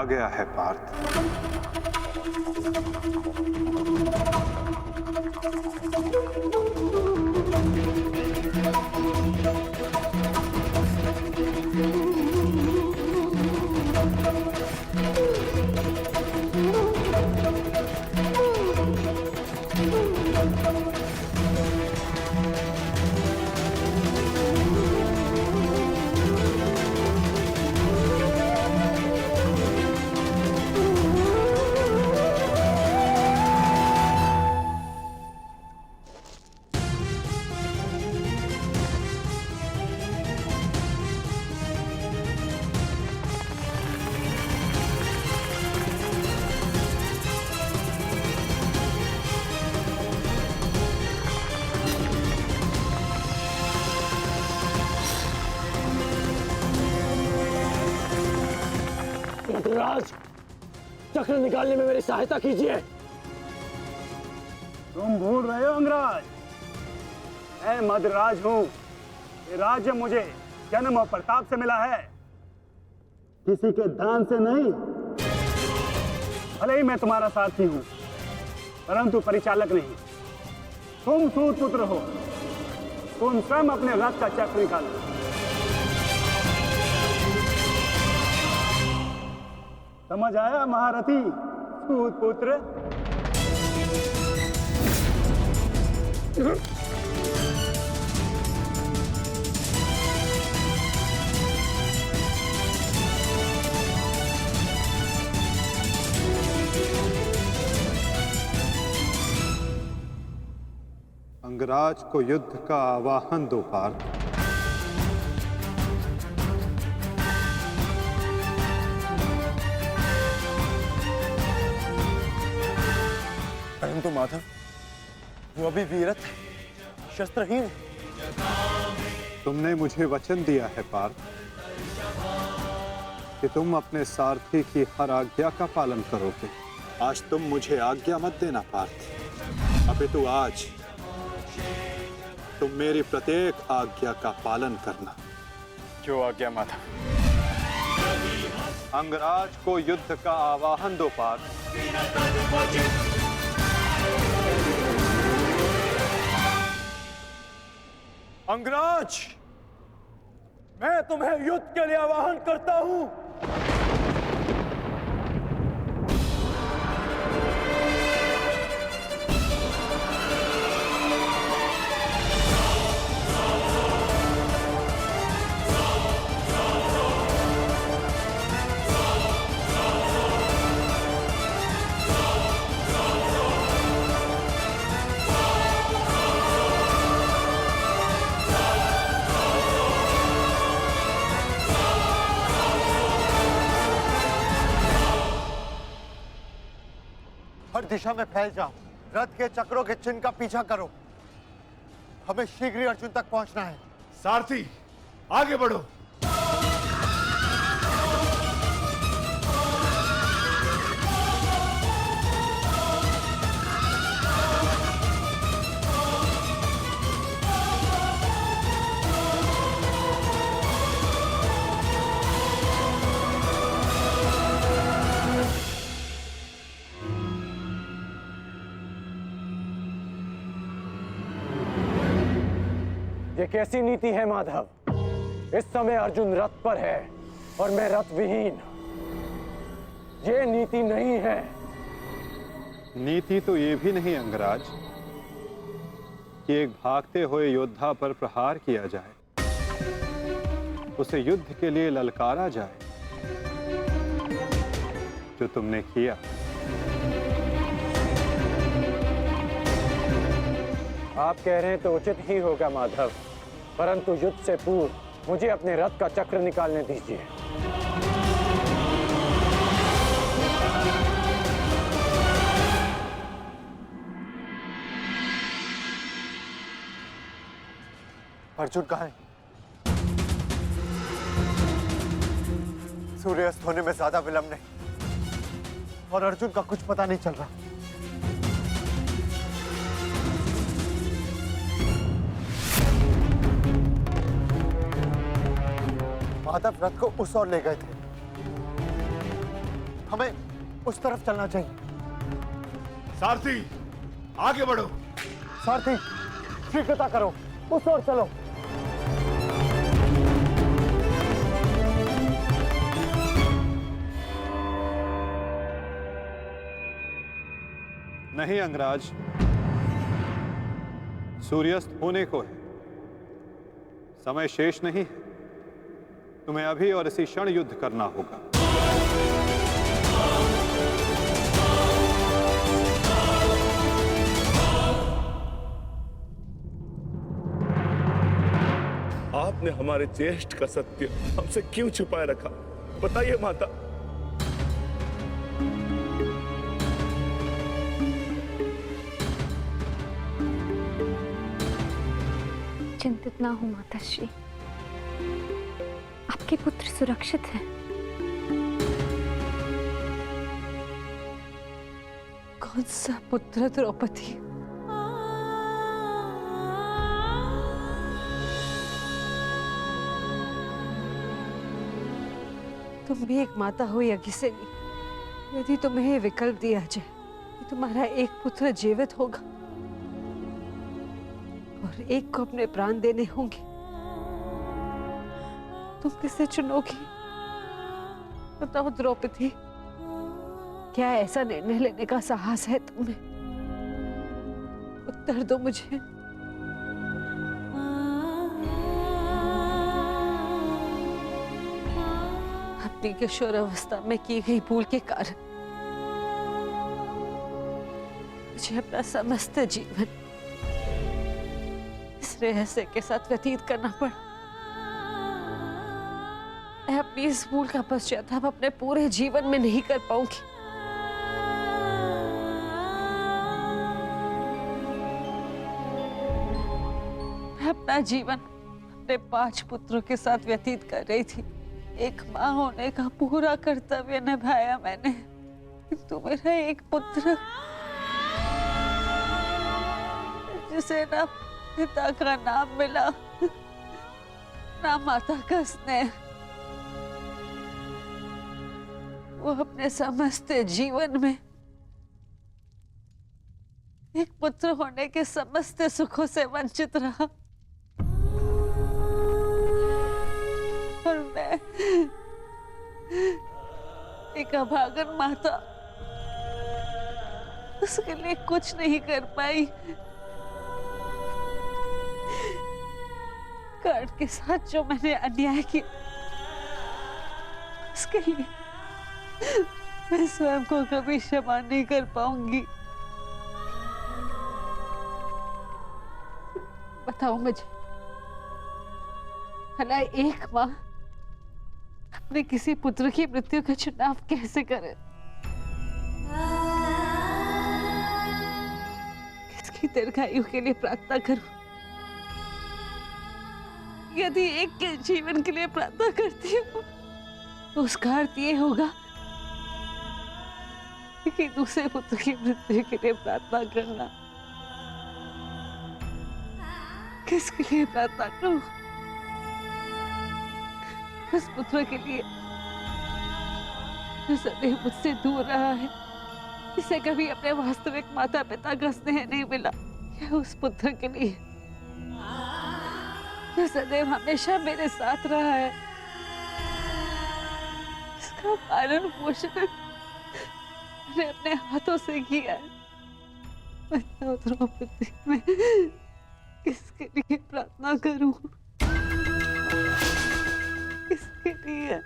गया है पार्थ। धर्मराज, चक्र निकालने में मेरी सहायता कीजिए। तुम भूल रहे हो अंगराज, मैं मदराज हूं। ये राज्य मुझे जन्म और प्रताप से मिला है, किसी के दान से नहीं। भले ही मैं तुम्हारा साथी हूं, परंतु परिचालक नहीं। तुम सूत पुत्र हो, तुम स्वयं अपने रथ का चक्र निकालो। समझ आया महारथी सूत पुत्र? अंगराज को युद्ध का आवाहन दो पार्थ। परंतु माधव, वो अभी वीरत शस्त्रहीन है। तुमने मुझे वचन दिया है पार्थ कि तुम अपने सारथी की हर आज्ञा का पालन करोगे। आज तुम मुझे आज्ञा मत देना पार्थ, अपितु आज तुम मेरी प्रत्येक आज्ञा का पालन करना। जो आज्ञा माधव। अंगराज को युद्ध का आवाहन दो पार्थ। अंगराज, मैं तुम्हें युद्ध के लिए आवाहन करता हूं। हर दिशा में फैल जाओ, रथ के चक्रों के चिन्ह का पीछा करो। हमें शीघ्र ही अर्जुन तक पहुंचना है। सारथी, आगे बढ़ो। ये कैसी नीति है माधव? इस समय अर्जुन रथ पर है और मैं रथ विहीन। ये नीति नहीं है। नीति तो ये भी नहीं अंगराज कि एक भागते हुए योद्धा पर प्रहार किया जाए, उसे युद्ध के लिए ललकारा जाए, जो तुमने किया। आप कह रहे हैं तो उचित ही होगा माधव, परंतु युद्ध से पूर्व मुझे अपने रथ का चक्र निकालने दीजिए। अर्जुन कहाँ है? सूर्यास्त होने में ज्यादा विलंब नहीं और अर्जुन का कुछ पता नहीं चल रहा। माधव रथ को उस ओर ले गए थे, हमें उस तरफ चलना चाहिए। सारथी आगे बढ़ो। सारथी शीघ्रता करो, उस ओर चलो। नहीं अंगराज, सूर्यास्त होने को है, समय शेष नहीं है। तुम्हें अभी और इसी क्षण युद्ध करना होगा। आपने हमारे ज्येष्ठ का सत्य हमसे क्यों छुपाए रखा? बताइए माता। चिंतित ना हो माताश्री, आपके पुत्र सुरक्षित हैं। कौन सा पुत्र द्रौपदी? तुम भी एक माता हो यज्ञसेनी। यदि तुम्हें ये विकल्प दिया जाए कि तुम्हारा एक पुत्र जीवित होगा और एक को अपने प्राण देने होंगे, तुम किसे चुनोगी? बताओ द्रौपदी, क्या ऐसा निर्णय लेने का साहस है तुम्हें? उत्तर दो मुझे। अपनी किशोरावस्था में की गई भूल के कारण मुझे अपना समस्त जीवन इस रहस्य के साथ व्यतीत करना पड़ा। मैं अपनी इस भूल का पश्चाताप अपने पूरे जीवन में नहीं कर पाऊंगी। मैं अपना जीवन अपने 5 पुत्रों के साथ व्यतीत कर रही थी। एक माँ होने का पूरा कर्तव्य निभाया मैंने, किंतु मेरा एक पुत्र जिसे ना पिता का नाम मिला, ना माता का स्नेह, वो अपने समस्त जीवन में एक पुत्र होने के समस्त सुखों से वंचित रहा। और मैं एक अभागन माता उसके लिए कुछ नहीं कर पाई। कर्ण के साथ जो मैंने अन्याय किया, उसके लिए मैं स्वयं को कभी क्षमा नहीं कर पाऊंगी। बताओ मुझे, भला एक माँ अपने किसी पुत्र की मृत्यु का चुनाव कैसे करे? किसकी दीर्घायु के लिए प्रार्थना करूं? यदि एक के जीवन के लिए प्रार्थना करती हूँ तो उसका अर्थ ये होगा कि दूसरे पुत्र की मृत्यु के लिए प्रार्थना करना। किसके लिए प्रार्थना करूं? उस पुत्र के लिए जो सदैव मुझसे दूर रहा है, जिसे कभी अपने वास्तविक माता पिता का स्नेह नहीं मिला, या उस पुत्र के लिए जो सदैव हमेशा मेरे साथ रहा है, इसका पालन पोषण मैंने अपने हाथों से किया है। बताओ द्रौपदी, मैं किसके लिए प्रार्थना करूं? किसके लिए?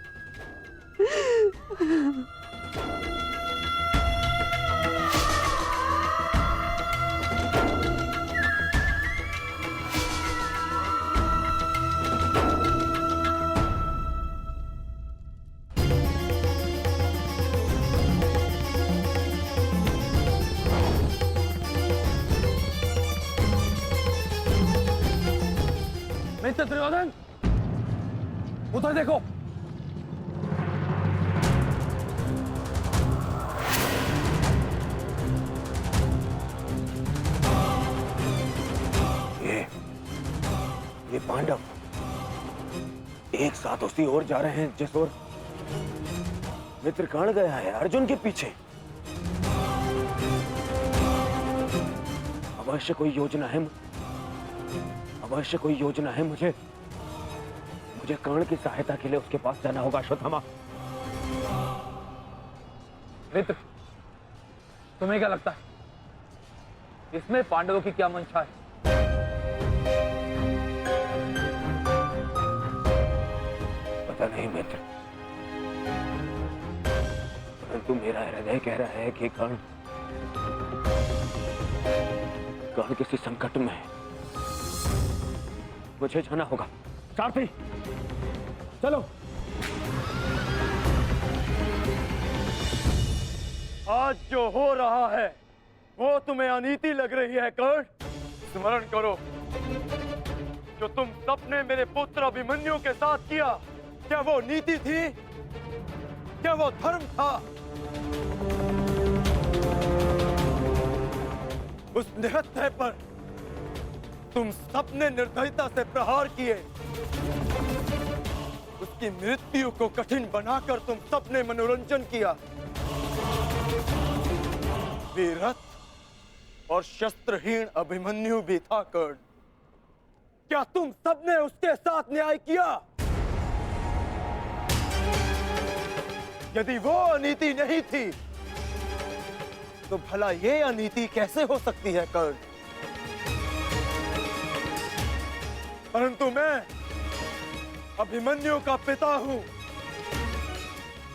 मिस्टर दुर्योधन, उधर देखो। ये पांडव एक साथ उसी ओर जा रहे हैं जिस ओर मित्र कर्ण गया है अर्जुन के पीछे। अवश्य कोई योजना है, अवश्य कोई योजना है। मुझे कर्ण की सहायता के लिए उसके पास जाना होगा। अश्वत्थामा, मित्र, तुम्हें क्या लगता है इसमें पांडवों की क्या मंशा है? पता नहीं मित्र, परंतु मेरा हृदय कह रहा है कि कर्ण किसी संकट में है। मुझे जाना होगा। सारथी, चलो। आज जो हो रहा है वो तुम्हें अनीति लग रही है कर्ण। स्मरण करो जो तुम सबने मेरे पुत्र अभिमन्यु के साथ किया, क्या वो नीति थी? क्या वो धर्म था? उस निहत्थे पर तुम सबने निर्दयता से प्रहार किए। उसकी मृत्यु को कठिन बनाकर तुम सबने मनोरंजन किया। वीरथ और शस्त्रहीन अभिमन्यु भी था कर्ण। क्या तुम सबने उसके साथ न्याय किया? यदि वो अनीति नहीं थी तो भला ये अनीति कैसे हो सकती है कर्ण? परंतु मैं अभिमन्यु का पिता हूं।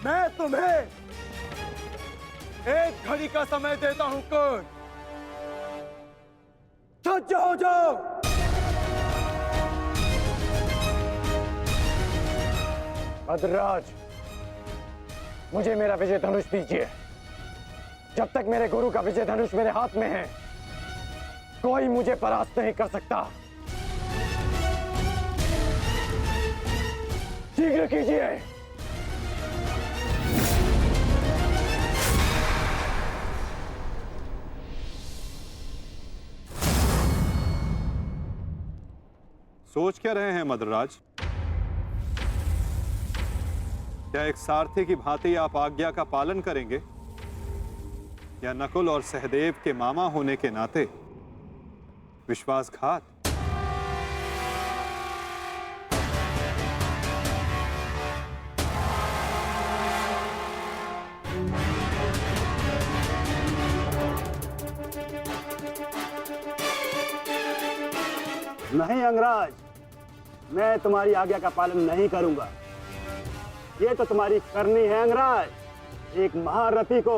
मैं तुम्हें एक घड़ी का समय देता हूं कर्ण। सज्ज हो जाओ। भद्रराज, मुझे मेरा विजय धनुष दीजिए। जब तक मेरे गुरु का विजय धनुष मेरे हाथ में है, कोई मुझे परास्त नहीं कर सकता। शीघ्र कीजिए। सोच क्या रहे हैं मद्रराज? क्या एक सारथी की भांति आप आज्ञा का पालन करेंगे, या नकुल और सहदेव के मामा होने के नाते विश्वासघात? नहीं अंगराज, मैं तुम्हारी आज्ञा का पालन नहीं करूंगा। ये तो तुम्हारी करनी है अंगराज। एक महारथी को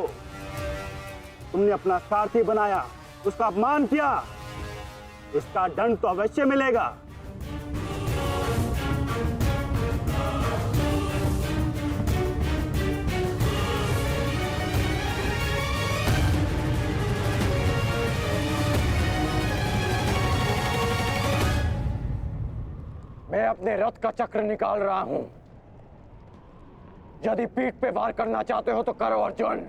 तुमने अपना सारथी बनाया, उसका अपमान किया, इसका दंड तो अवश्य मिलेगा। मैं अपने रथ का चक्र निकाल रहा हूं। यदि पीठ पे वार करना चाहते हो तो करो अर्जुन।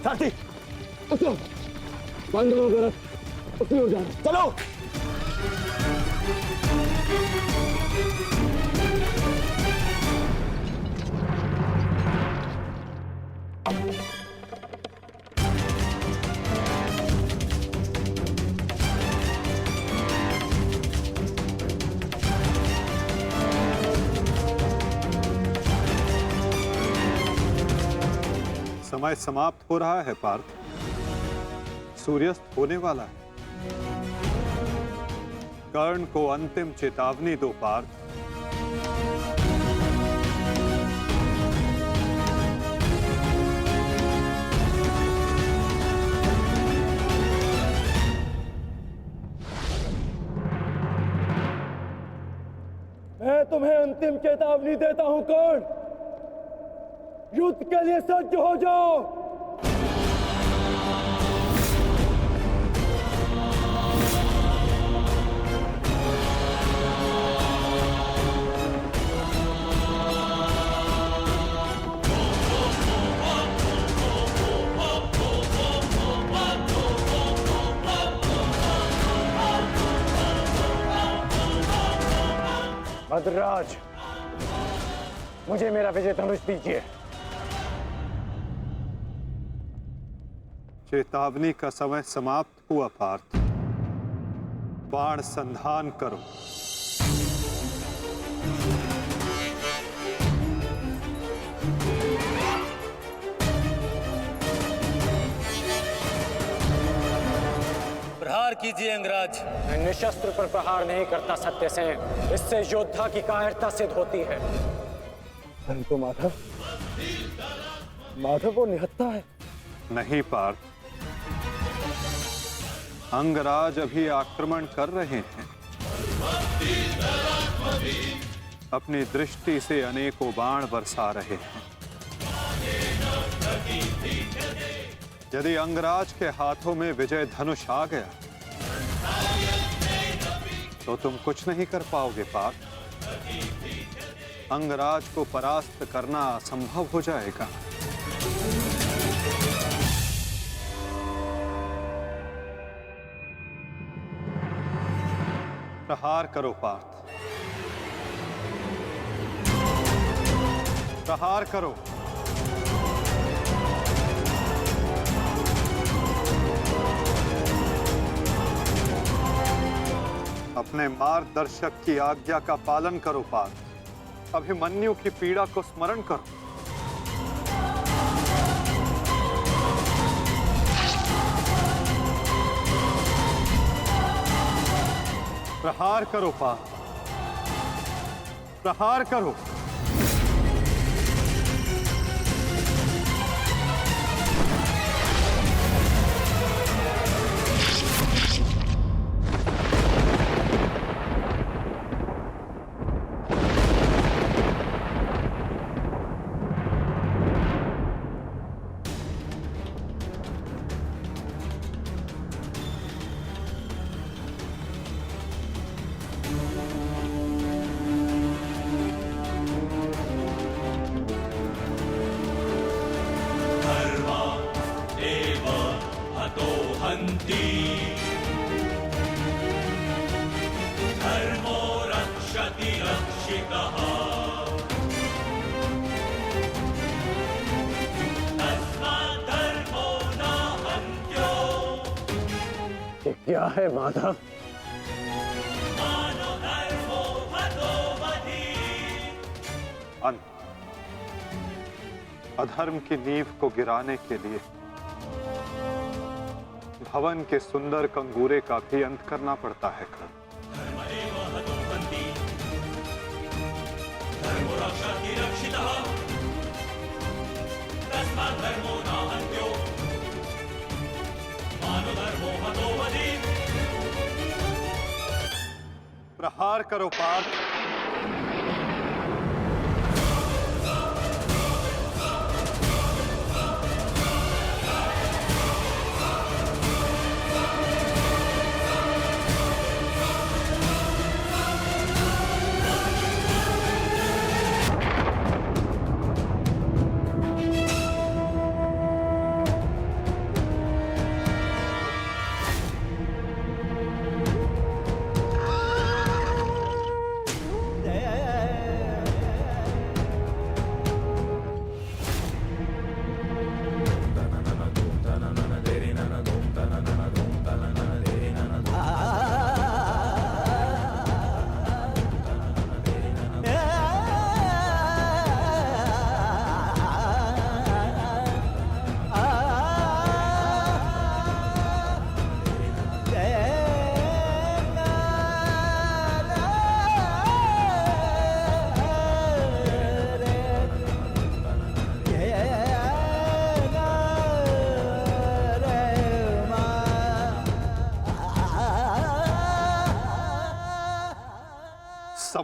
सारथी, उसको पांडवों का रथ उसकी ओर जा रहा है। चलो। समय समाप्त हो रहा है पार्थ। सूर्यास्त होने वाला है। कर्ण को अंतिम चेतावनी दो पार्थ। तुम्हें अंतिम चेतावनी देता हूं कर्ण, युद्ध के लिए सज्ज हो जाओ। मद्राज, मुझे मेरा विजय धनुष दीजिए। चेतावनी का समय समाप्त हुआ पार्थ। बाण संधान करो। प्रहार कीजिए अंगराज। मैं निशस्त्र पर प्रहार नहीं करता सत्यसेन, इससे योद्धा की कायरता सिद्ध होती है। तो माधव, माधव वो निहत्था है। नहीं पार्थ, अंगराज अभी आक्रमण कर रहे हैं। अपनी दृष्टि से अनेकों बाण बरसा रहे हैं। यदि अंगराज के हाथों में विजय धनुष आ गया तो तुम कुछ नहीं कर पाओगे पार्थ। अंगराज को परास्त करना असंभव हो जाएगा। प्रहार करो पार्थ, प्रहार करो। अपने मार्गदर्शक की आज्ञा का पालन करो पार्थ। अभिमन्यु की पीड़ा को स्मरण करो। प्रहार करो पार्थ, प्रहार करो। ये क्या है माधव? अंत। अधर्म की नींव को गिराने के लिए भवन के सुंदर कंगूरे का भी अंत करना पड़ता है कर्ण। प्रहार करो पार्थ।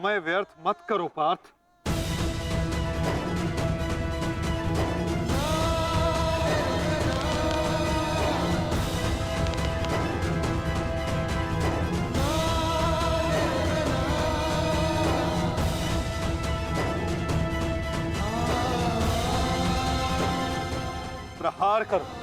समय व्यर्थ मत करो पार्थ। प्रहार करो।